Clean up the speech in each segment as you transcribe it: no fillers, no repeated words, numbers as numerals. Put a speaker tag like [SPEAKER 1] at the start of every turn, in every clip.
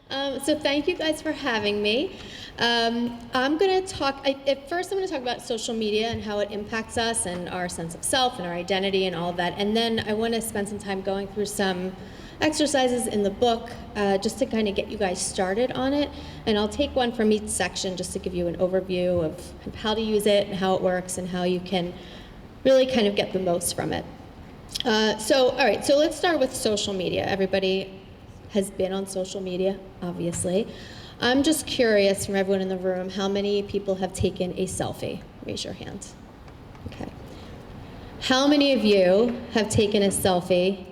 [SPEAKER 1] So thank you guys for having me. I'm going to talk, at first I'm going to talk about social media and how it impacts us and our sense of self and our identity and all of that. And then I want to spend some time going through some exercises in the book just to kind of get you guys started on it. And I'll take one from each section just to give you an overview of how to use it and how it works and how you can really kind of get the most from it. All right, so let's start with social media. Everybody has been on social media, obviously. I'm just curious from everyone in the room, how many people have taken a selfie? Raise your hand. Okay. How many of you have taken a selfie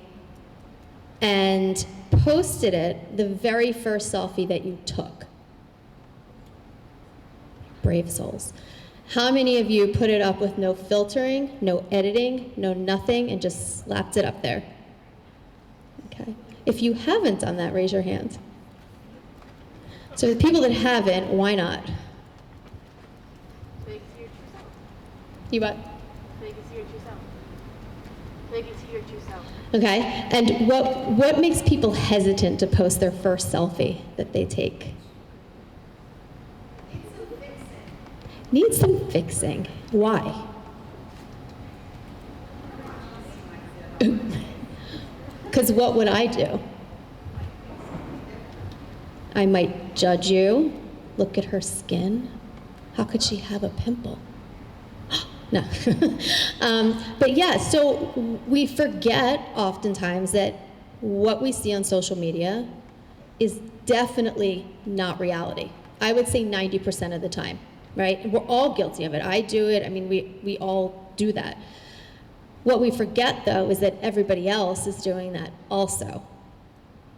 [SPEAKER 1] and posted it, the very first selfie that you took? Brave souls. How many of you put it up with no filtering, no editing, no nothing, and just slapped it up there? Okay. If you haven't done that, raise your hand. So the people that haven't, why not?
[SPEAKER 2] So you can see your true self.
[SPEAKER 1] You what?
[SPEAKER 2] So you can see your true self. So you can see your true self.
[SPEAKER 1] Okay. And what makes people hesitant to post their first selfie that they take? Needs some fixing. Why? Because what would I do? I might judge you. Look at her skin. How could she have a pimple? No. But yeah, so we forget oftentimes that what we see on social media is definitely not reality. I would say 90% of the time, right? And we're all guilty of it. I do it. I mean, we all do that. What we forget, though, is that everybody else is doing that also,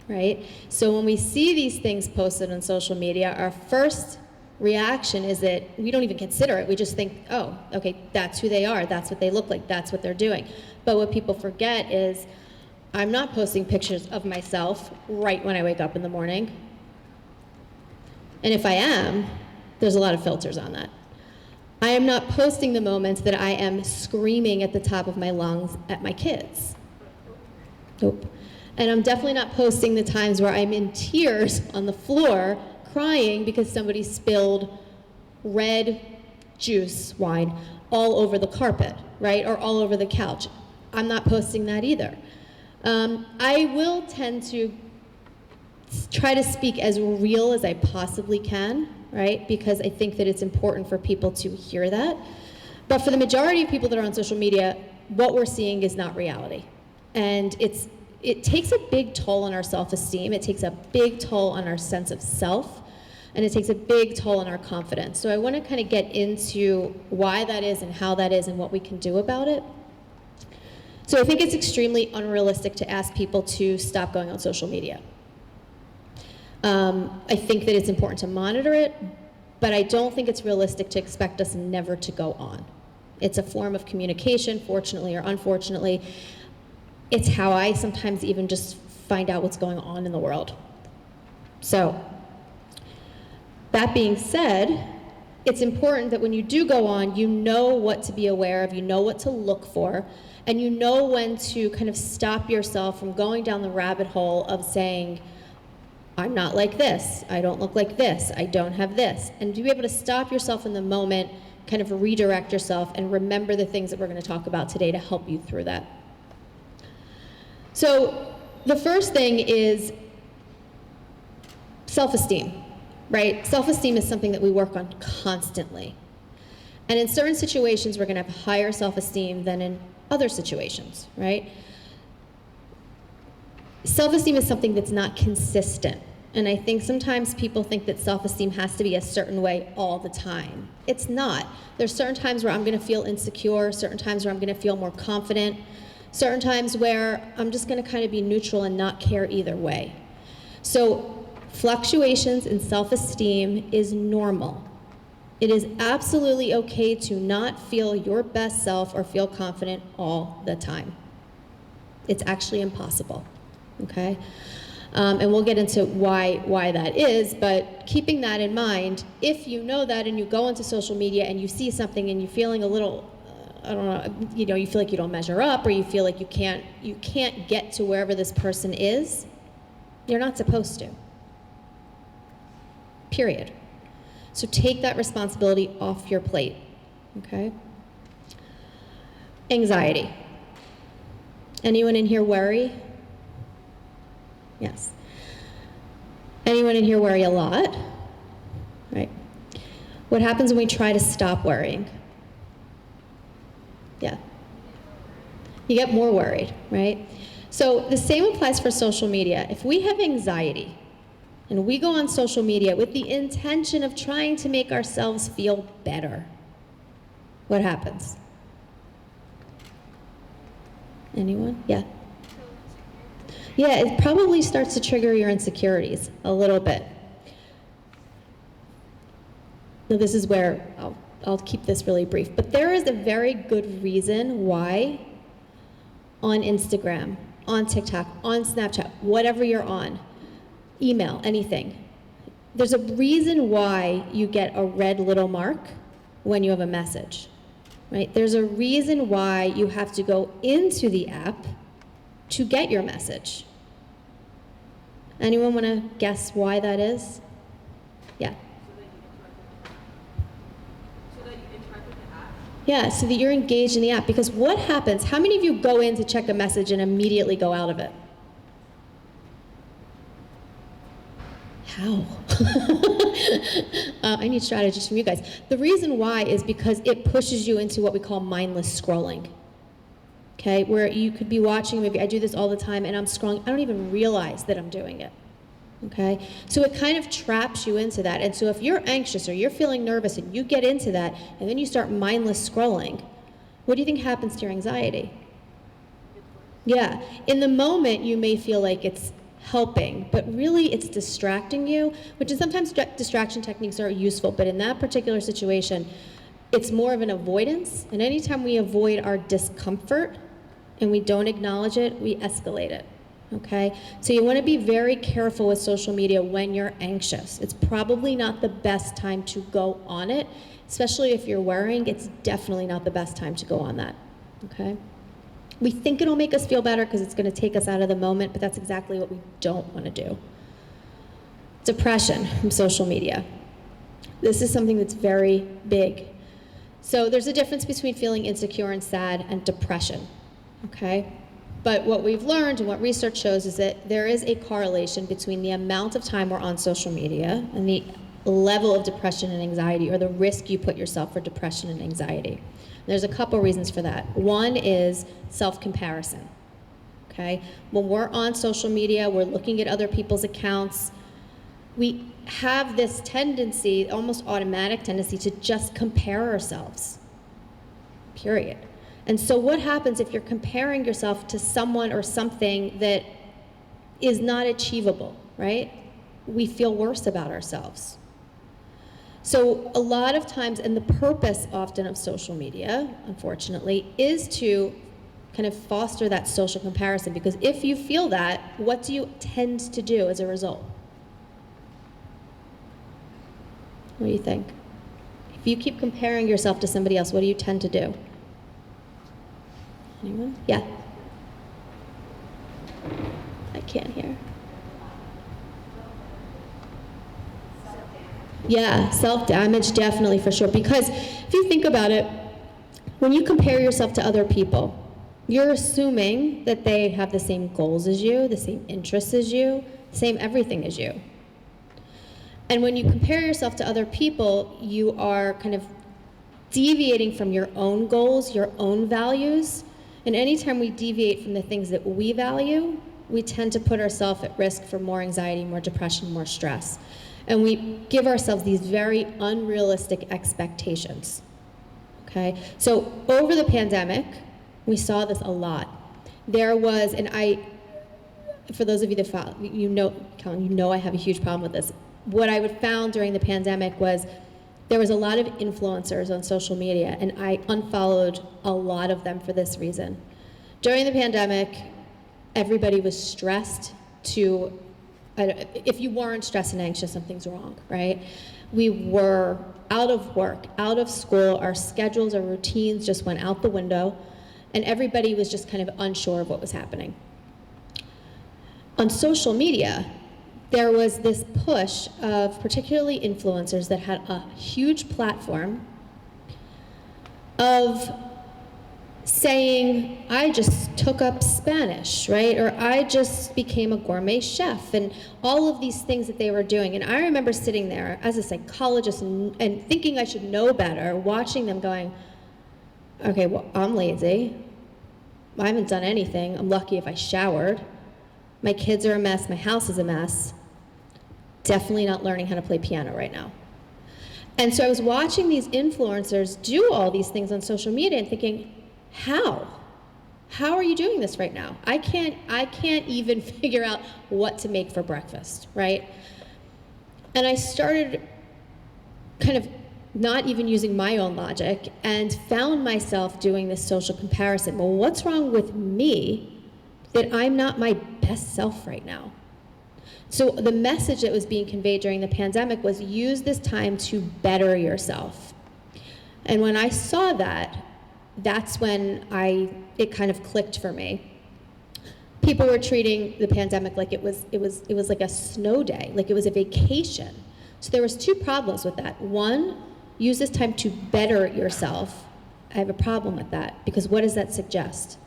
[SPEAKER 1] right? So when we see these things posted on social media, our first reaction is that we don't even consider it. We just think, oh, okay, that's who they are. That's what they look like. That's what they're doing. But what people forget is I'm not posting pictures of myself right when I wake up in the morning. And if I am, there's a lot of filters on that. I am not posting the moments that I am screaming at the top of my lungs at my kids. Nope. And I'm definitely not posting the times where I'm in tears on the floor crying because somebody spilled red juice, wine, all over the carpet, right? Or all over the couch. I'm not posting that either. I will tend to try to speak as real as I possibly can, right? Because I think that it's important for people to hear that. But for the majority of people that are on social media, what we're seeing is not reality. And it takes a big toll on our self-esteem. It takes a big toll on our sense of self. And it takes a big toll on our confidence. So I want to kind of get into why that is and how that is and what we can do about it. So I think it's extremely unrealistic to ask people to stop going on social media. I think that it's important to monitor it, but I don't think it's realistic to expect us never to go on. It's a form of communication, fortunately or unfortunately. It's how I sometimes even just find out what's going on in the world. So, that being said, it's important that when you do go on, you know what to be aware of, you know what to look for, and you know when to kind of stop yourself from going down the rabbit hole of saying, I'm not like this, I don't look like this, I don't have this. And to be able to stop yourself in the moment, kind of redirect yourself, and remember the things that we're going to talk about today to help you through that. So the first thing is self-esteem, right? Self-esteem is something that we work on constantly. And in certain situations, we're going to have higher self-esteem than in other situations, right? Self-esteem is something that's not consistent. And I think sometimes people think that self-esteem has to be a certain way all the time. It's not. There's certain times where I'm going to feel insecure, certain times where I'm going to feel more confident, certain times where I'm just going to kind of be neutral and not care either way. So fluctuations in self-esteem is normal. It is absolutely okay to not feel your best self or feel confident all the time. It's actually impossible, okay? And we'll get into why that is, but keeping that in mind, if you know that and you go into social media and you see something and you're feeling a little, I don't know, you feel like you don't measure up, or you feel like you can't get to wherever this person is, you're not supposed to. period. So take that responsibility off your plate, okay? Anxiety. Anyone in here worry? Yes. Anyone in here worry a lot? Right. What happens when we try to stop worrying? Yeah. You get more worried, right? So the same applies for social media. If we have anxiety and we go on social media with the intention of trying to make ourselves feel better, what happens? Anyone? Yeah. Yeah, it probably starts to trigger your insecurities a little bit. Now this is where I'll keep this really brief, but there is a very good reason why on Instagram, on TikTok, on Snapchat, whatever you're on, email, anything, there's a reason why you get a red little mark when you have a message, right? There's a reason why you have to go into the app to get your message. Anyone want to guess why that is? Yeah.
[SPEAKER 2] So that you interact with the app?
[SPEAKER 1] Yeah, so that you're engaged in the app. Because what happens, how many of you go in to check a message and immediately go out of it? How? I need strategies from you guys. The reason why is because it pushes you into what we call mindless scrolling. Okay, where you could be watching a movie. I do this all the time, and I'm scrolling. I don't even realize that I'm doing it. Okay, so it kind of traps you into that. And so if you're anxious or you're feeling nervous and you get into that, and then you start mindless scrolling, what do you think happens to your anxiety? Yeah, in the moment you may feel like it's helping, but really it's distracting you, which is sometimes distraction techniques are useful, but in that particular situation, it's more of an avoidance. And anytime we avoid our discomfort and we don't acknowledge it, we escalate it. Okay? So you want to be very careful with social media when you're anxious. It's probably not the best time to go on it, especially if you're worrying. It's definitely not the best time to go on that. Okay? We think it'll make us feel better because it's going to take us out of the moment, but that's exactly what we don't want to do. Depression from social media. This is something that's very big. So there's a difference between feeling insecure and sad and depression, okay? But what we've learned and what research shows is that there is a correlation between the amount of time we're on social media and the level of depression and anxiety, or the risk you put yourself for depression and anxiety. There's a couple reasons for that. One is self-comparison, okay? When we're on social media, we're looking at other people's accounts, we have this tendency, almost automatic tendency, to just compare ourselves, period. And so what happens if you're comparing yourself to someone or something that is not achievable, right? We feel worse about ourselves. So a lot of times, and the purpose often of social media, unfortunately, is to kind of foster that social comparison, because if you feel that, what do you tend to do as a result? What do you think? If you keep comparing yourself to somebody else, what do you tend to do? Anyone? Yeah. I can't hear. Yeah, self-damage, definitely, for sure. Because if you think about it, when you compare yourself to other people, you're assuming that they have the same goals as you, the same interests as you, the same everything as you. And when you compare yourself to other people, you are kind of deviating from your own goals, your own values. And anytime we deviate from the things that we value, we tend to put ourselves at risk for more anxiety, more depression, more stress. And we give ourselves these very unrealistic expectations. Okay? So over the pandemic, we saw this a lot. There was, and for those of you that follow, Colin, you know I have a huge problem with this. What I found during the pandemic was there was a lot of influencers on social media, and I unfollowed a lot of them for this reason. During the pandemic, everybody was stressed to, if you weren't stressed and anxious, something's wrong, right? We were out of work, out of school, our schedules, our routines just went out the window, and everybody was just kind of unsure of what was happening. On social media, there was this push of particularly influencers that had a huge platform of saying, I just took up Spanish, right? Or I just became a gourmet chef, and all of these things that they were doing. And I remember sitting there as a psychologist and thinking I should know better, watching them going, okay, well, I'm lazy. I haven't done anything. I'm lucky if I showered. My kids are a mess. My house is a mess. Definitely not learning how to play piano right now. And so I was watching these influencers do all these things on social media and thinking, how? How are you doing this right now? I can't even figure out what to make for breakfast, right? And I started kind of not even using my own logic and found myself doing this social comparison. Well, what's wrong with me that I'm not my best self right now? So the message that was being conveyed during the pandemic was use this time to better yourself. And when I saw that, that's when it kind of clicked for me. People were treating the pandemic like it was like a snow day, like it was a vacation. So there was two problems with that. One, use this time to better yourself. I have a problem with that, because what does that suggest?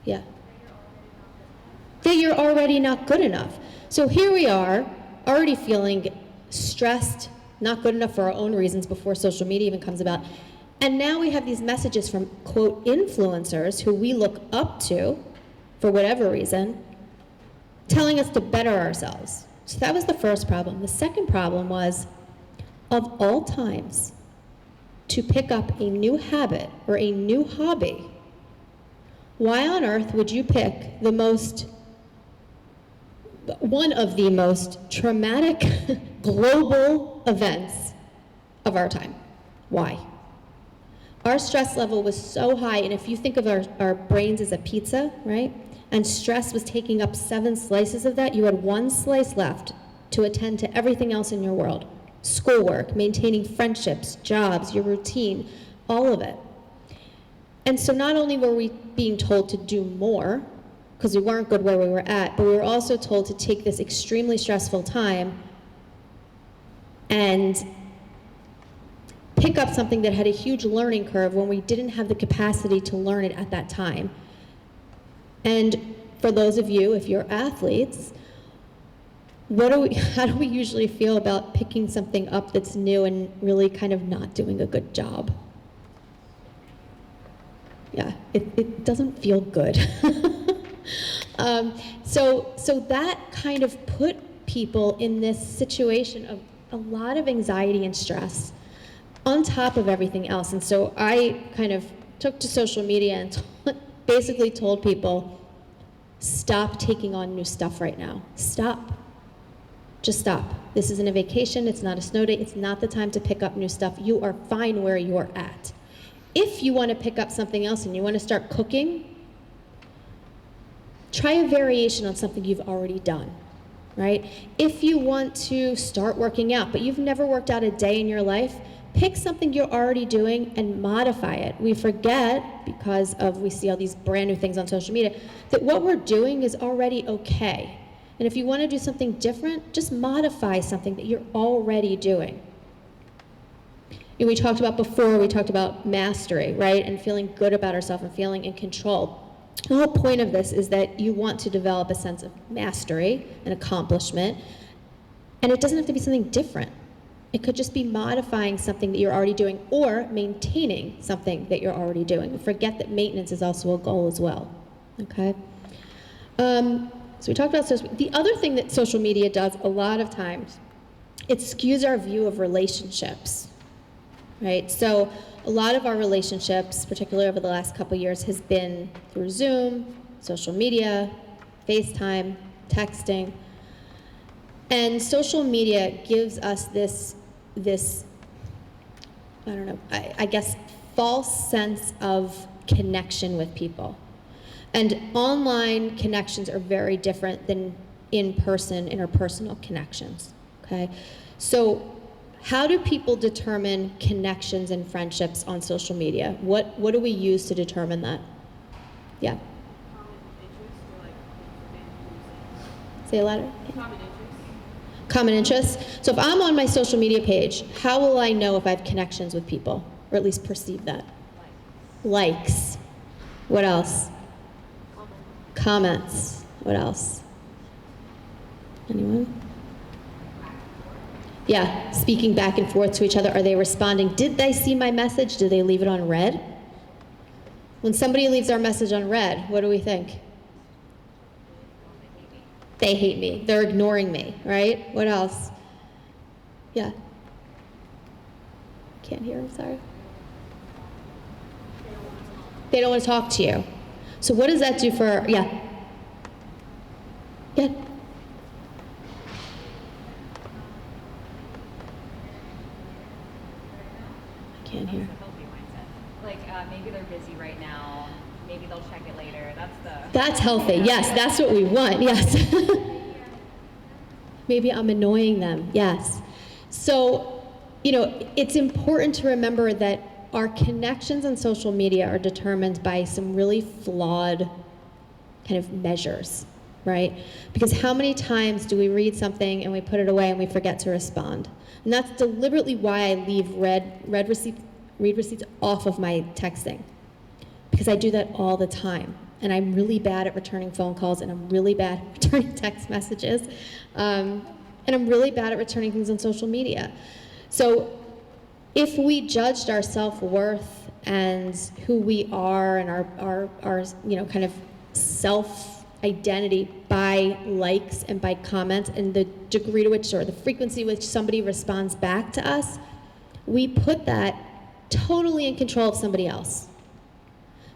[SPEAKER 1] Yeah. That you're already not good enough. So here we are, already feeling stressed, not good enough for our own reasons before social media even comes about. And now we have these messages from, quote, influencers who we look up to, for whatever reason, telling us to better ourselves. So that was the first problem. The second problem was, of all times, to pick up a new habit or a new hobby, why on earth would you pick one of the most traumatic global events of our time? Why? Our stress level was so high, and if you think of our brains as a pizza, right? And stress was taking up 7 slices of that, you had 1 slice left to attend to everything else in your world. Schoolwork, maintaining friendships, jobs, your routine, all of it. And so not only were we being told to do more, because we weren't good where we were at, but we were also told to take this extremely stressful time and pick up something that had a huge learning curve when we didn't have the capacity to learn it at that time. And for those of you, if you're athletes, how do we usually feel about picking something up that's new and really kind of not doing a good job? Yeah, it doesn't feel good. So that kind of put people in this situation of a lot of anxiety and stress on top of everything else. And so I kind of took to social media and basically told people, stop taking on new stuff right now. Stop. Just stop. This isn't a vacation. It's not a snow day. It's not the time to pick up new stuff. You are fine where you're at. If you want to pick up something else and you want to start cooking, try a variation on something you've already done, right? If you want to start working out, but you've never worked out a day in your life, pick something you're already doing and modify it. We forget, because we see all these brand new things on social media, that what we're doing is already okay. And if you want to do something different, just modify something that you're already doing. And we talked about mastery, right? And feeling good about ourselves and feeling in control. The whole point of this is that you want to develop a sense of mastery and accomplishment, and it doesn't have to be something different. It could just be modifying something that you're already doing or maintaining something that you're already doing. Forget that maintenance is also a goal as well, okay? So we talked about social media. The other thing that social media does a lot of times, it skews our view of relationships, right? So a lot of our relationships, particularly over the last couple years, has been through Zoom, social media, FaceTime, texting. And social media gives us this I don't know, I guess, false sense of connection with people. And online connections are very different than in-person, interpersonal connections, okay? So how do people determine connections and friendships on social media? What do we use to determine that? Yeah.
[SPEAKER 2] Common interests or like
[SPEAKER 1] Say it louder.
[SPEAKER 2] common interests.
[SPEAKER 1] Common interests. So if I'm on my social media page, how will I know if I have connections with people, or at least perceive that? Likes. What else? Comments. What else? Anyone? Yeah, speaking back and forth to each other. Are they responding? Did they see my message? Did they leave it on read? When somebody leaves our message on read, what do we think? They hate me. They're ignoring me, right? What else? Yeah. Can't hear, I'm sorry. They don't want to talk to you. So what does that do for, yeah? Yeah. I can't hear.
[SPEAKER 3] That's the healthy mindset. Like maybe they're busy right now. Maybe they'll check it later.
[SPEAKER 1] That's healthy. Yes, that's what we want. Yes. Maybe I'm annoying them. Yes. So, it's important to remember that our connections on social media are determined by some really flawed kind of measures, right? Because how many times do we read something and we put it away and we forget to respond? And that's deliberately why I leave read receipts off of my texting, because I do that all the time. And I'm really bad at returning phone calls, and I'm really bad at returning text messages, and I'm really bad at returning things on social media. So if we judged our self-worth and who we are and our kind of self-identity by likes and by comments and the degree to which, or the frequency which somebody responds back to us, we put that totally in control of somebody else.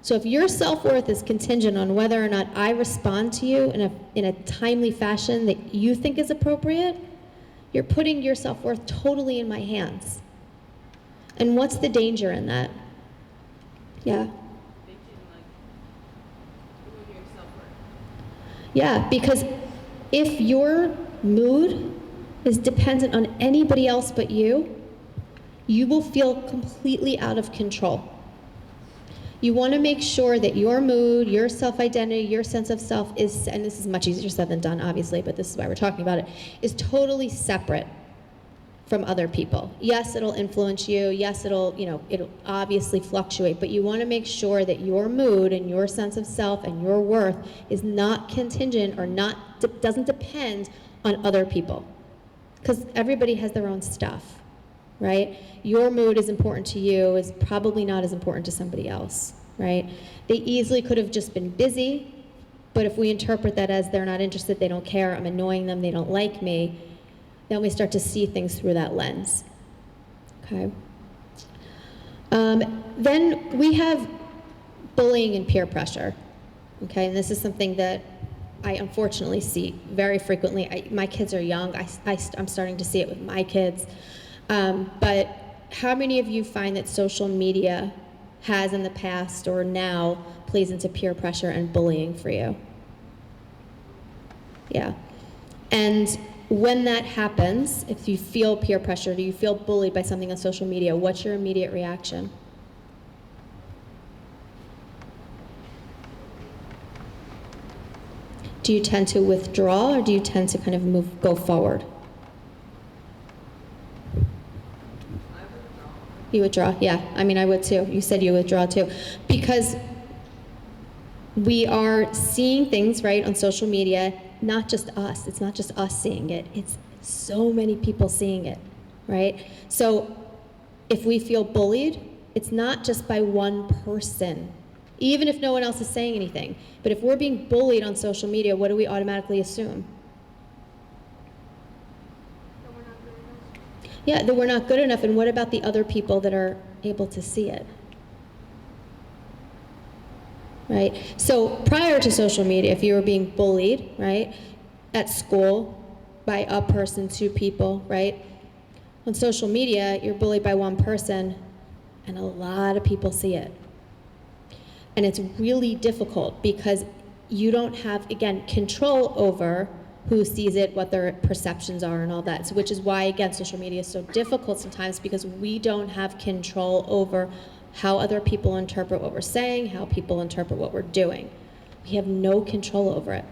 [SPEAKER 1] So if your self-worth is contingent on whether or not I respond to you in a timely fashion that you think is appropriate, you're putting your self-worth totally in my hands. And what's the danger in that? Yeah? Yeah, because if your mood is dependent on anybody else but you will feel completely out of control. You want to make sure that your mood, your self-identity, your sense of self is, and this is much easier said than done, obviously, but this is why we're talking about it, is totally separate from other people. Yes, it'll influence you. Yes, it'll obviously fluctuate, but you want to make sure that your mood and your sense of self and your worth is not contingent or doesn't depend on other people. Because everybody has their own stuff. Right? Your mood is important to you is probably not as important to somebody else, right? They easily could have just been busy, but if we interpret that as they're not interested, they don't care, I'm annoying them, they don't like me, then we start to see things through that lens, okay? Then we have bullying and peer pressure, okay? And this is something that I unfortunately see very frequently. My kids are young, I'm starting to see it with my kids. But how many of you find that social media has in the past or now plays into peer pressure and bullying for you? Yeah. And when that happens, if you feel peer pressure, do you feel bullied by something on social media, what's your immediate reaction? Do you tend to withdraw or do you tend to kind of go forward? You withdraw, yeah. I mean, I would too. You said you withdraw too. Because we are seeing things, right, on social media, not just us. It's not just us seeing it. It's so many people seeing it, right? So if we feel bullied, it's not just by one person, even if no one else is saying anything. But if we're being bullied on social media, what do we automatically assume? Yeah, that we're not good enough, and what about the other people that are able to see it? Right? So prior to social media, if you were being bullied, right, at school by a person, two people, right? On social media, you're bullied by one person, and a lot of people see it. And it's really difficult because you don't have, again, control over who sees it, what their perceptions are, and all that. So, which is why, again, social media is so difficult sometimes, because we don't have control over how other people interpret what we're saying, how people interpret what we're doing. We have no control over it.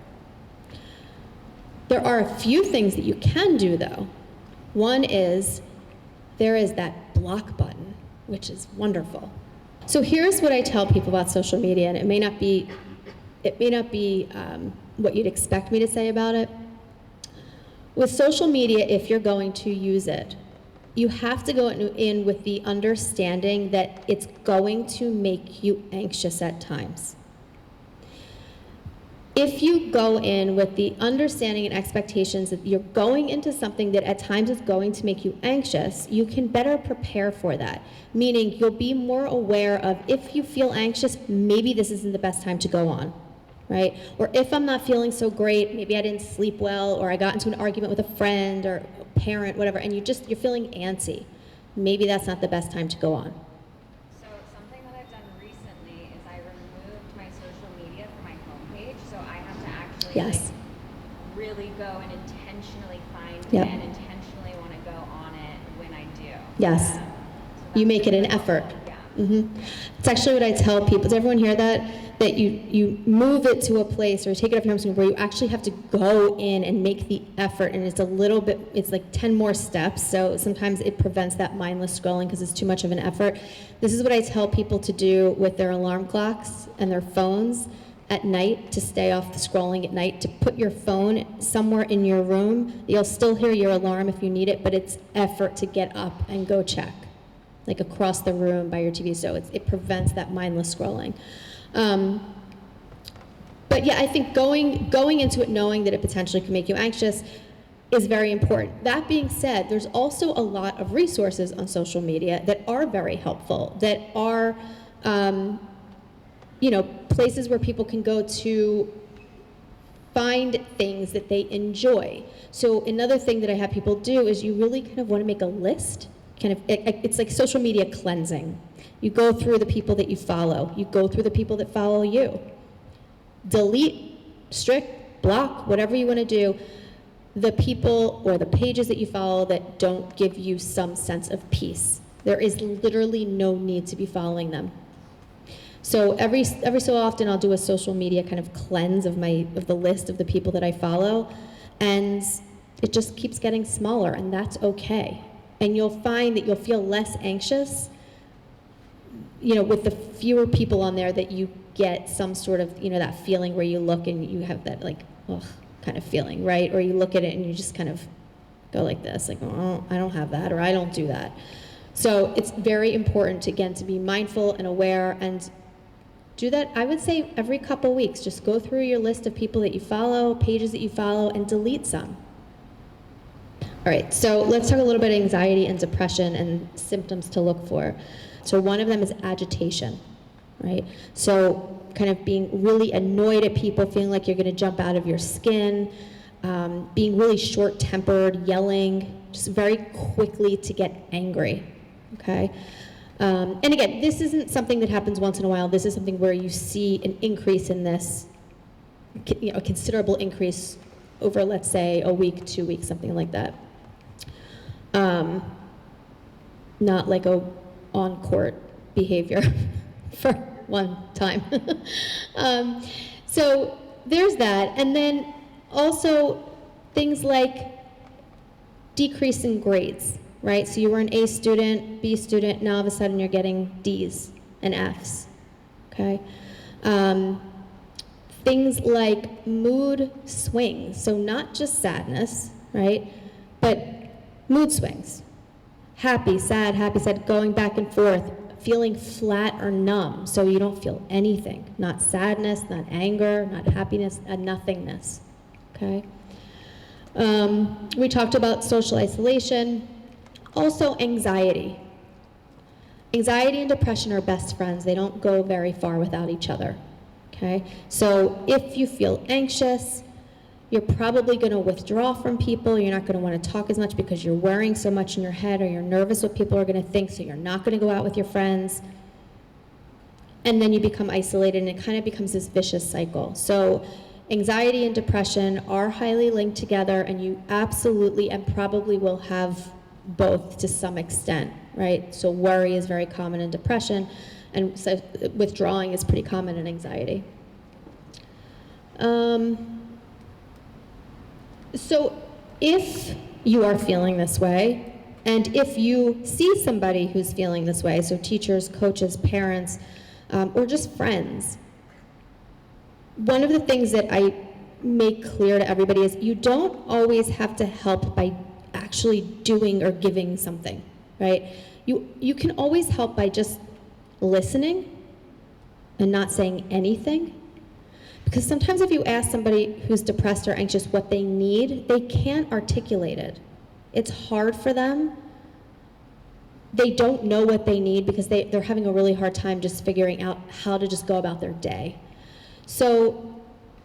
[SPEAKER 1] There are a few things that you can do, though. One is there is that block button, which is wonderful. So here's what I tell people about social media, and it may not be what you'd expect me to say about it. With social media, if you're going to use it, you have to go in with the understanding that it's going to make you anxious at times. If you go in with the understanding and expectations that you're going into something that at times is going to make you anxious, you can better prepare for that. Meaning you'll be more aware of, if you feel anxious, maybe this isn't the best time to go on, right? Or if I'm not feeling so great, maybe I didn't sleep well, or I got into an argument with a friend or a parent, whatever, and you're feeling antsy. Maybe that's not the best time to go on.
[SPEAKER 3] So something that I've done recently is I removed my social media from my homepage, so I have to actually
[SPEAKER 1] Yes.
[SPEAKER 3] really go and intentionally find
[SPEAKER 1] Yep.
[SPEAKER 3] it and intentionally want to go on it when I do.
[SPEAKER 1] Yes.
[SPEAKER 3] So
[SPEAKER 1] You
[SPEAKER 3] that's
[SPEAKER 1] make it an
[SPEAKER 3] really
[SPEAKER 1] effort.
[SPEAKER 3] helpful. Yeah.
[SPEAKER 1] It's actually what I tell people. Does everyone hear that? That you move it to a place or take it off your home screen where you actually have to go in and make the effort, and it's like 10 more steps, so sometimes it prevents that mindless scrolling because it's too much of an effort. This is what I tell people to do with their alarm clocks and their phones at night, to stay off the scrolling at night, to put your phone somewhere in your room. You'll still hear your alarm if you need it, but it's effort to get up and go check, like across the room by your TV, so it prevents that mindless scrolling. But yeah, I think going into it knowing that it potentially can make you anxious is very important. That being said, there's also a lot of resources on social media that are very helpful, that are places where people can go to find things that they enjoy. So another thing that I have people do is you really kind of want to make a list. It's like social media cleansing. You go through the people that you follow. You go through the people that follow you. Delete, strict, block, whatever you want to do, the people or the pages that you follow that don't give you some sense of peace. There is literally no need to be following them. So every so often I'll do a social media kind of cleanse of the list of the people that I follow, and it just keeps getting smaller, and that's okay. And you'll find that you'll feel less anxious, with the fewer people on there, that you get some sort of, that feeling where you look and you have that like, ugh, kind of feeling, right? Or you look at it and you just kind of go like this, like, oh, I don't have that, or I don't do that. So it's very important, again, to be mindful and aware, and do that, I would say, every couple weeks. Just go through your list of people that you follow, pages that you follow, and delete some. All right, so let's talk a little bit about anxiety and depression and symptoms to look for. So one of them is agitation, right? So kind of being really annoyed at people, feeling like you're going to jump out of your skin, being really short-tempered, yelling, just very quickly to get angry, okay? And again, this isn't something that happens once in a while. This is something where you see an increase in this, a considerable increase over, let's say, a week, 2 weeks, something like that. Not like a on-court behavior for one time. So there's that. And then also things like decrease in grades, right? So you were an A student, B student, now all of a sudden you're getting D's and F's, okay? Things like mood swings, so not just sadness, right? But mood swings. Happy, sad, going back and forth, feeling flat or numb, so you don't feel anything. Not sadness, not anger, not happiness, nothingness, okay? We talked about social isolation. Also anxiety. Anxiety and depression are best friends. They don't go very far without each other, okay? So if you feel anxious, you're probably going to withdraw from people. You're not going to want to talk as much because you're worrying so much in your head, or you're nervous what people are going to think, so you're not going to go out with your friends. And then you become isolated, and it kind of becomes this vicious cycle. So anxiety and depression are highly linked together, and you absolutely and probably will have both to some extent, right? So worry is very common in depression, and so withdrawing is pretty common in anxiety. So if you are feeling this way, and if you see somebody who's feeling this way, so teachers, coaches, parents, or just friends, one of the things that I make clear to everybody is you don't always have to help by actually doing or giving something, right? You can always help by just listening and not saying anything. Because sometimes if you ask somebody who's depressed or anxious what they need, they can't articulate it. It's hard for them. They don't know what they need because they're having a really hard time just figuring out how to just go about their day. So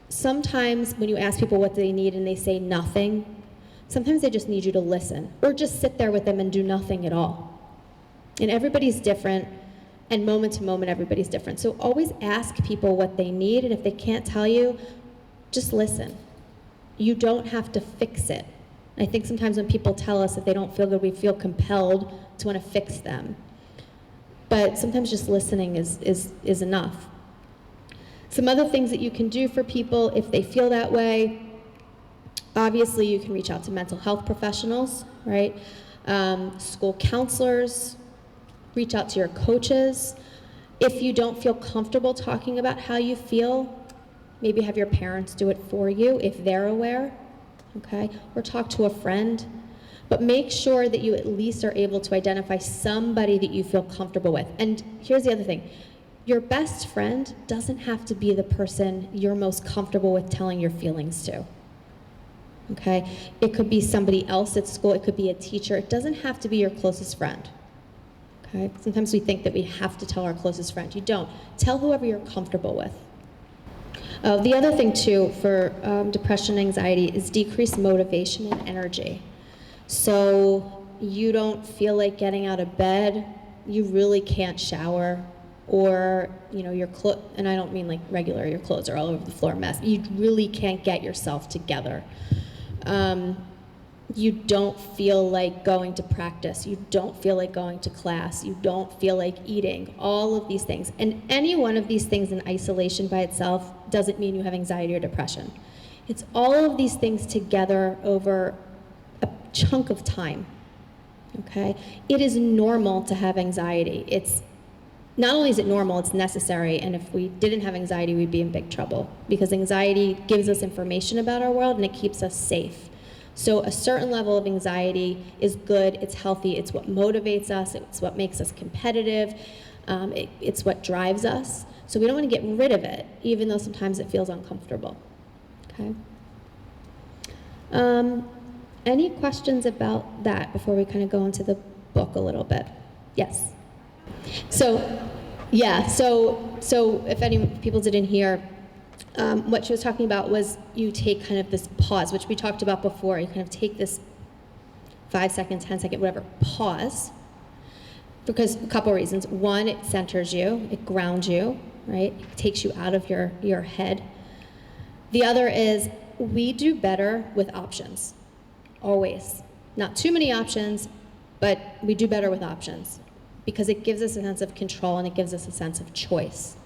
[SPEAKER 1] sometimes when you ask people what they need and they say nothing, sometimes they just need you to listen or just sit there with them and do nothing at all. And everybody's different, and moment to moment everybody's different. So always ask people what they need, and if they can't tell you, just listen. You don't have to fix it. I think sometimes when people tell us that they don't feel good, we feel compelled to want to fix them. But sometimes just listening is enough. Some other things that you can do for people if they feel that way, obviously you can reach out to mental health professionals, right? School counselors, reach out to your coaches. If you don't feel comfortable talking about how you feel, maybe have your parents do it for you if they're aware, okay? Or talk to a friend. But make sure that you at least are able to identify somebody that you feel comfortable with. And here's the other thing. Your best friend doesn't have to be the person you're most comfortable with telling your feelings to, okay? It could be somebody else at school. It could be a teacher. It doesn't have to be your closest friend, okay? Sometimes we think that we have to tell our closest friend. You don't. Tell whoever you're comfortable with. The other thing, too, for depression and anxiety is decreased motivation and energy. So you don't feel like getting out of bed, you really can't shower, or your clothes, and I don't mean like regular, your clothes are all over the floor mess. You really can't get yourself together. You don't feel like going to practice. You don't feel like going to class. You don't feel like eating. All of these things. And any one of these things in isolation by itself doesn't mean you have anxiety or depression. It's all of these things together over a chunk of time, okay? It is normal to have anxiety. Not only is it normal, it's necessary, and if we didn't have anxiety, we'd be in big trouble, because anxiety gives us information about our world and it keeps us safe. So a certain level of anxiety is good, it's healthy, it's what motivates us, it's what makes us competitive, it's what drives us. So we don't want to get rid of it, even though sometimes it feels uncomfortable, okay? Any questions about that before we kind of go into the book a little bit? Yes. So if any people didn't hear, what she was talking about was you take kind of this pause, which we talked about before. You kind of take this 5 second, 10 second, whatever, pause, because a couple reasons. One, it centers you, it grounds you, right? It takes you out of your head. The other is we do better with options, always. Not too many options, but we do better with options, because it gives us a sense of control and it gives us a sense of choice.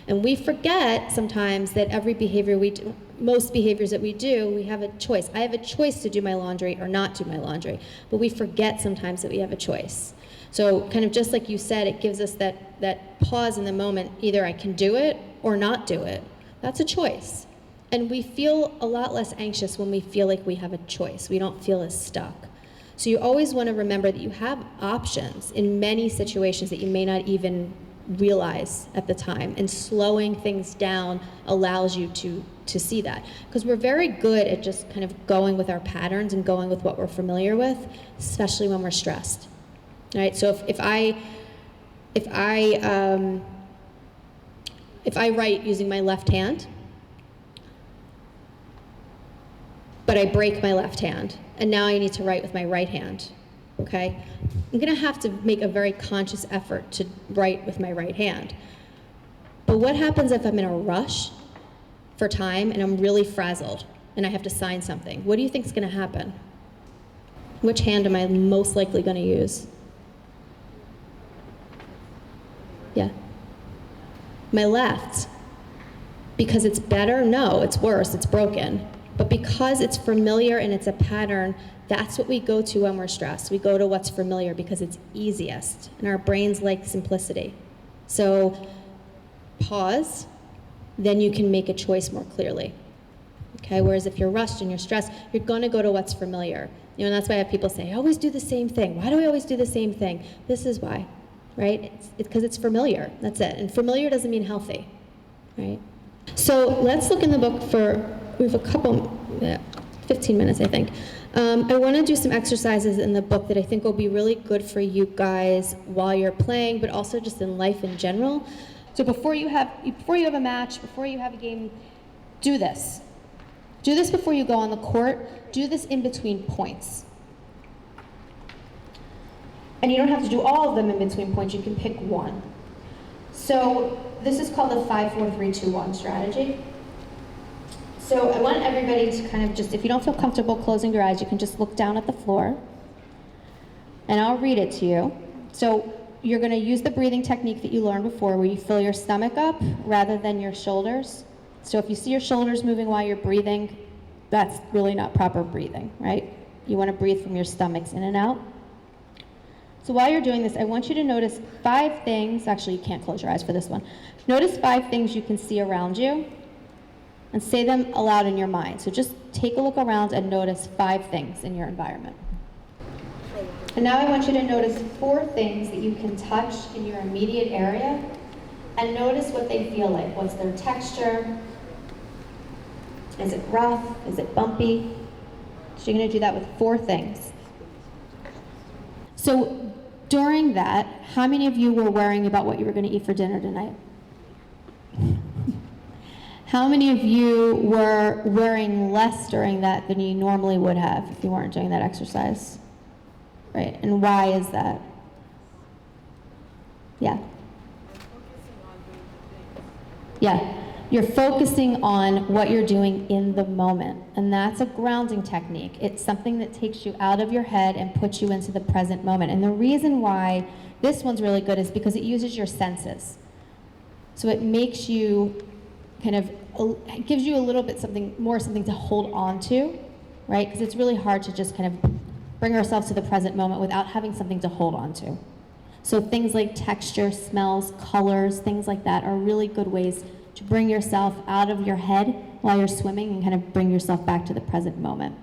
[SPEAKER 1] And we forget sometimes that every behavior we do, most behaviors that we do, we have a choice. I have a choice to do my laundry or not do my laundry, but we forget sometimes that we have a choice. So kind of just like you said, it gives us that pause in the moment. Either I can do it or not do it. That's a choice. And we feel a lot less anxious when we feel like we have a choice. We don't feel as stuck. So you always want to remember that you have options in many situations that you may not even realize at the time, and slowing things down allows you to see that, because we're very good at just kind of going with our patterns and going with what we're familiar with, especially when we're stressed. All right, so if I write using my left hand, but I break my left hand, and now I need to write with my right hand, okay? I'm gonna have to make a very conscious effort to write with my right hand. But what happens if I'm in a rush for time and I'm really frazzled and I have to sign something? What do you think is gonna happen? Which hand am I most likely gonna use? Yeah. My left. Because it's better? No, it's worse, it's broken. But because it's familiar and it's a pattern, that's what we go to when we're stressed. We go to what's familiar because it's easiest, and our brains like simplicity. So pause, then you can make a choice more clearly. Okay, whereas if you're rushed and you're stressed, you're gonna go to what's familiar. You know, and that's why I have people say, I always do the same thing. Why do we always do the same thing? This is why, right? It's because it's familiar, that's it. And familiar doesn't mean healthy, right? So let's look in the book we have a couple, 15 minutes, I think. I wanna do some exercises in the book that I think will be really good for you guys while you're playing, but also just in life in general. So before you have a match, before you have a game, do this. Do this before you go on the court. Do this in between points. And you don't have to do all of them in between points. You can pick one. So this is called the 5-4-3-2-1 strategy. So I want everybody to kind of just, if you don't feel comfortable closing your eyes, you can just look down at the floor. And I'll read it to you. So you're going to use the breathing technique that you learned before, where you fill your stomach up rather than your shoulders. So if you see your shoulders moving while you're breathing, that's really not proper breathing, right? You want to breathe from your stomachs in and out. So while you're doing this, I want you to notice 5 things. Actually, you can't close your eyes for this one. Notice 5 things you can see around you and say them aloud in your mind. So just take a look around and notice 5 things in your environment. And now I want you to notice 4 things that you can touch in your immediate area and notice what they feel like. What's their texture? Is it rough? Is it bumpy? So you're going to do that with 4 things. So during that, how many of you were worrying about what you were going to eat for dinner tonight? How many of you were worrying less during that than you normally would have if you weren't doing that exercise? Right, and why is that? Yeah. Yeah. You're focusing on what you're doing in the moment, and that's a grounding technique. It's something that takes you out of your head and puts you into the present moment. And the reason why this one's really good is because it uses your senses. So it makes you it gives you a little bit something to hold on to, right? Because it's really hard to just kind of bring ourselves to the present moment without having something to hold on to. So things like texture, smells, colors, things like that are really good ways to bring yourself out of your head while you're swimming and kind of bring yourself back to the present moment.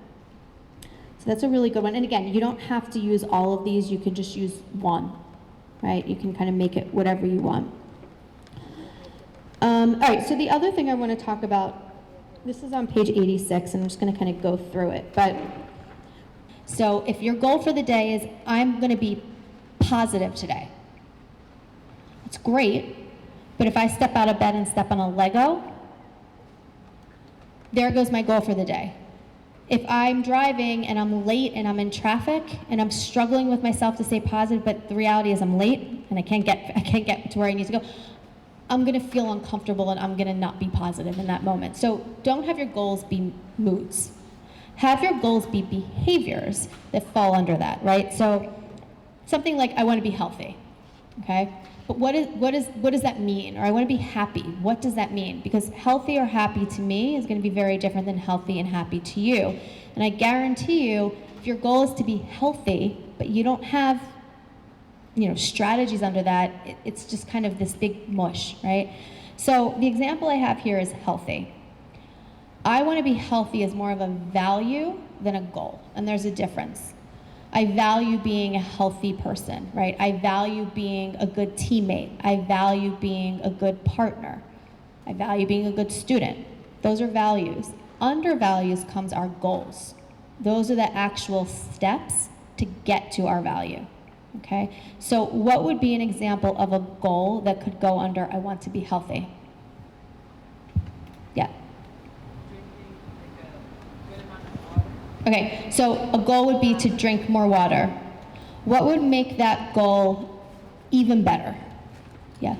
[SPEAKER 1] So that's a really good one. And again, you don't have to use all of these. You can just use one, right? You can kind of make it whatever you want. All right, so the other thing I want to talk about, this is on page 86, and I'm just going to kind of go through it. So if your goal for the day is, I'm going to be positive today, it's great. But if I step out of bed and step on a Lego, there goes my goal for the day. If I'm driving and I'm late and I'm in traffic and I'm struggling with myself to stay positive, but the reality is I'm late and I can't get to where I need to go, I'm gonna feel uncomfortable and I'm gonna not be positive in that moment. So don't have your goals be moods. Have your goals be behaviors that fall under that, right? So something like, I wanna be healthy, okay? But what does that mean? Or I want to be happy. What does that mean? Because healthy or happy to me is going to be very different than healthy and happy to you. And I guarantee you, if your goal is to be healthy, but you don't have, strategies under that, it's just kind of this big mush, right? So the example I have here is healthy. I want to be healthy as more of a value than a goal, and there's a difference. I value being a healthy person, right? I value being a good teammate. I value being a good partner. I value being a good student. Those are values. Under values comes our goals. Those are the actual steps to get to our value, okay? So what would be an example of a goal that could go under, I want to be healthy? Yeah. Okay, so a goal would be to drink more water. What would make that goal even better? Yeah.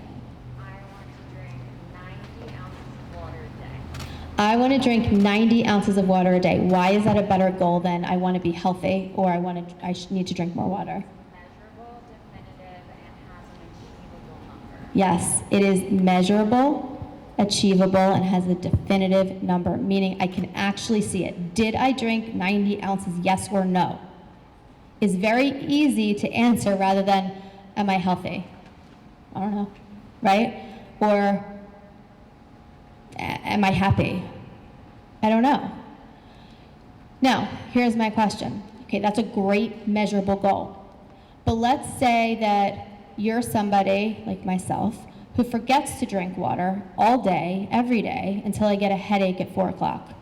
[SPEAKER 1] I want to drink 90 ounces of water a day. Why is that a better goal than I want to be healthy or I need to drink more water?
[SPEAKER 3] Measurable, definitive, and has an achievable number.
[SPEAKER 1] Yes, it is measurable, achievable and has a definitive number, meaning I can actually see it. Did I drink 90 ounces, yes or no? Is very easy to answer rather than, am I healthy? I don't know, right? Or, am I happy? I don't know. Now, here's my question. Okay, that's a great measurable goal. But let's say that you're somebody like myself who forgets to drink water all day, every day, until I get a headache at 4 o'clock.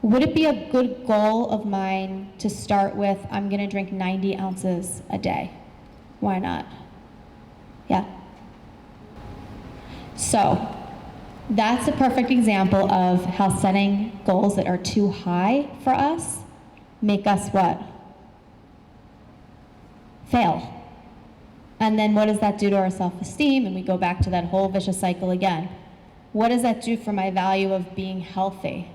[SPEAKER 1] Would it be a good goal of mine to start with, I'm gonna drink 90 ounces a day? Why not? Yeah. So, that's a perfect example of how setting goals that are too high for us make us what? Fail. And then what does that do to our self-esteem? And we go back to that whole vicious cycle again. What does that do for my value of being healthy?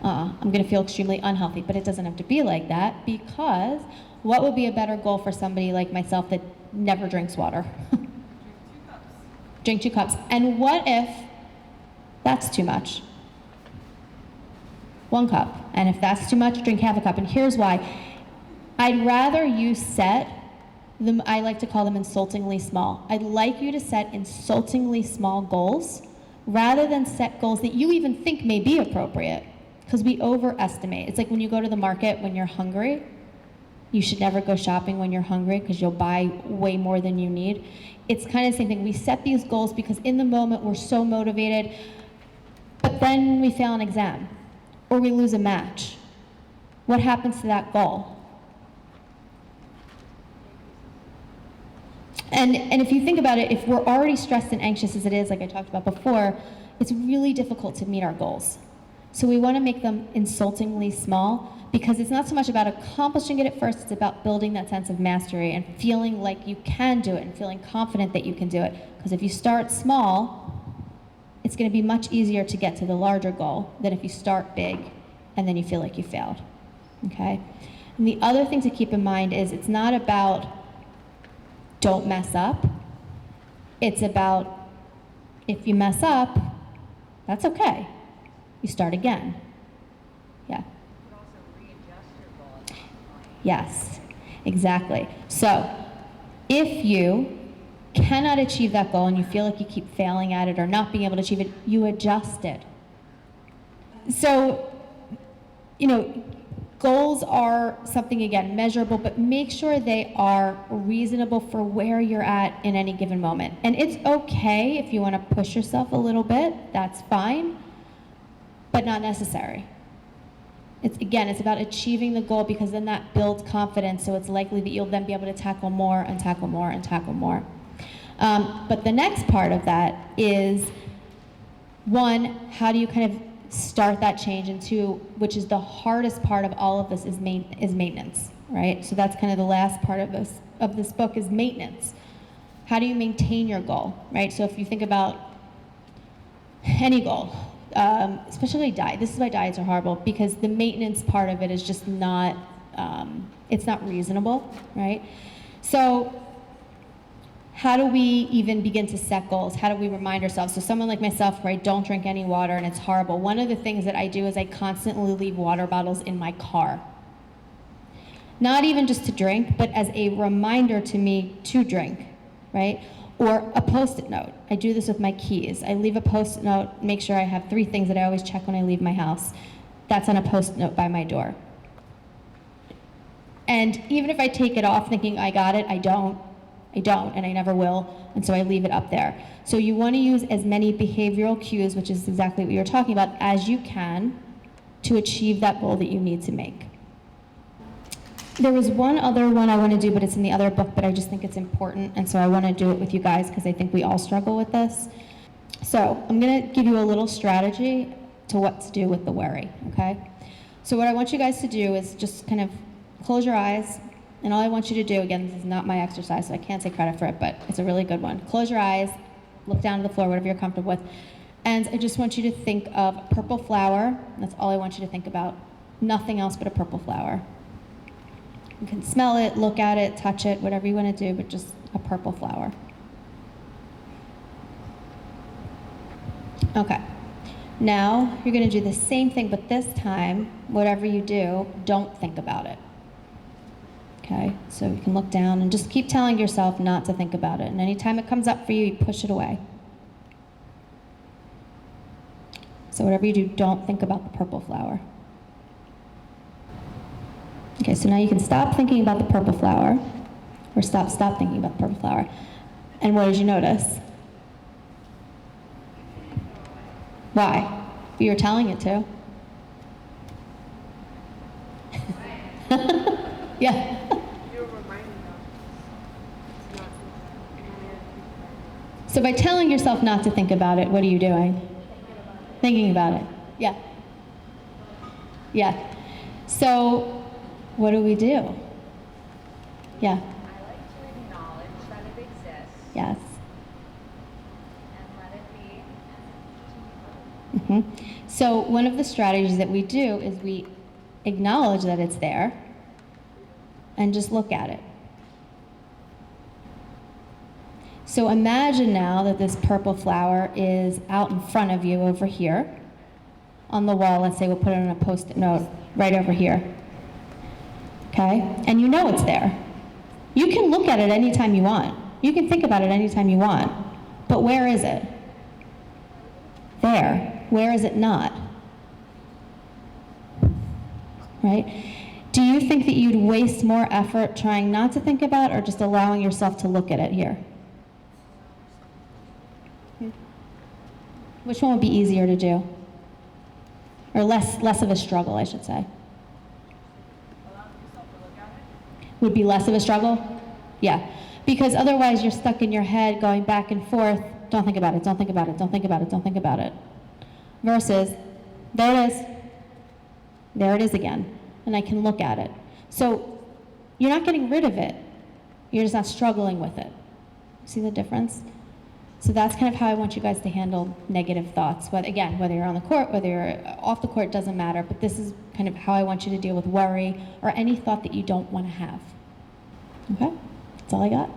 [SPEAKER 1] I'm gonna feel extremely unhealthy, but it doesn't have to be like that, because what would be a better goal for somebody like myself that never drinks water? Drink 2 cups. And what if that's too much? 1 cup. And if that's too much, drink half a cup. And here's why. I'd rather you set them, I like to call them insultingly small. I'd like you to set insultingly small goals rather than set goals that you even think may be appropriate, because we overestimate. It's like when you go to the market when you're hungry. You should never go shopping when you're hungry because you'll buy way more than you need. It's kind of the same thing. We set these goals because in the moment we're so motivated, but then we fail an exam or we lose a match. What happens to that goal? And if you think about it, if we're already stressed and anxious as it is, like I talked about before, it's really difficult to meet our goals. So we want to make them insultingly small, because it's not so much about accomplishing it at first, it's about building that sense of mastery and feeling like you can do it and feeling confident that you can do it. Because if you start small, it's going to be much easier to get to the larger goal than if you start big and then you feel like you failed. Okay? And the other thing to keep in mind is it's not about don't mess up. It's about if you mess up, that's okay. You start again. Yeah. Yes, exactly. So if you cannot achieve that goal and you feel like you keep failing at it or not being able to achieve it, you adjust it. So, goals are something, again, measurable, but make sure they are reasonable for where you're at in any given moment. And it's okay if you want to push yourself a little bit, that's fine, but not necessary. It's about achieving the goal, because then that builds confidence, so it's likely that you'll then be able to tackle more and tackle more and tackle more. But the next part of that is, one, how do you kind of start that change, and two, which is the hardest part of all of this, is maintenance, right? So that's kind of the last part of this book is maintenance. How do you maintain your goal, right? So if you think about any goal, especially diet. This is why diets are horrible, because the maintenance part of it is just not, it's not reasonable, right? So how do we even begin to set goals? How do we remind ourselves? So someone like myself, where I don't drink any water and it's horrible, one of the things that I do is I constantly leave water bottles in my car. Not even just to drink, but as a reminder to me to drink, right? Or a Post-it note. I do this with my keys. I leave a Post-it note, make sure I have 3 things that I always check when I leave my house. That's on a Post-it note by my door. And even if I take it off thinking I got it, I don't, and I never will, and so I leave it up there. So you want to use as many behavioral cues, which is exactly what you're talking about, as you can to achieve that goal that you need to make. There was one other one I want to do, but it's in the other book, but I just think it's important, and so I want to do it with you guys because I think we all struggle with this. So I'm going to give you a little strategy to what to do with the worry, okay? So what I want you guys to do is just kind of close your eyes, and all I want you to do, again, this is not my exercise, so I can't take credit for it, but it's a really good one. Close your eyes, look down to the floor, whatever you're comfortable with, and I just want you to think of a purple flower. That's all I want you to think about. Nothing else but a purple flower. You can smell it, look at it, touch it, whatever you want to do, but just a purple flower. Okay. Now you're going to do the same thing, but this time, whatever you do, don't think about it. Okay? So you can look down and just keep telling yourself not to think about it. And anytime it comes up for you, you push it away. So whatever you do, don't think about the purple flower. Okay, so now you can stop thinking about the purple flower, or stop thinking about the purple flower. And what did you notice? Why? You were telling it to. Yeah.
[SPEAKER 2] You're reminding them. It's not
[SPEAKER 1] So by telling yourself not to think about it, what are you doing? Thinking about it. Yeah. Yeah. So what do we do? Yeah.
[SPEAKER 3] I like to acknowledge that it exists
[SPEAKER 1] Yes.
[SPEAKER 3] and let it be.
[SPEAKER 1] So one of the strategies that we do is we acknowledge that it's there and just look at it. So imagine now that this purple flower is out in front of you over here on the wall. Let's say we'll put it on a Post-it note right over here. Okay? And you know it's there. You can look at it anytime you want. You can think about it anytime you want. But where is it? There. Where is it not? Right? Do you think that you'd waste more effort trying not to think about it or just allowing yourself to look at it here? Which one would be easier to do? Or less of a struggle, I should say. Would be less of a struggle? Yeah. Because otherwise you're stuck in your head going back and forth, don't think about it, don't think about it, don't think about it, don't think about it. Versus, there it is. There it is again. And I can look at it. So you're not getting rid of it. You're just not struggling with it. See the difference? So that's kind of how I want you guys to handle negative thoughts. Whether you're on the court, whether you're off the court, doesn't matter. But this is kind of how I want you to deal with worry or any thought that you don't want to have. Okay? That's all I got.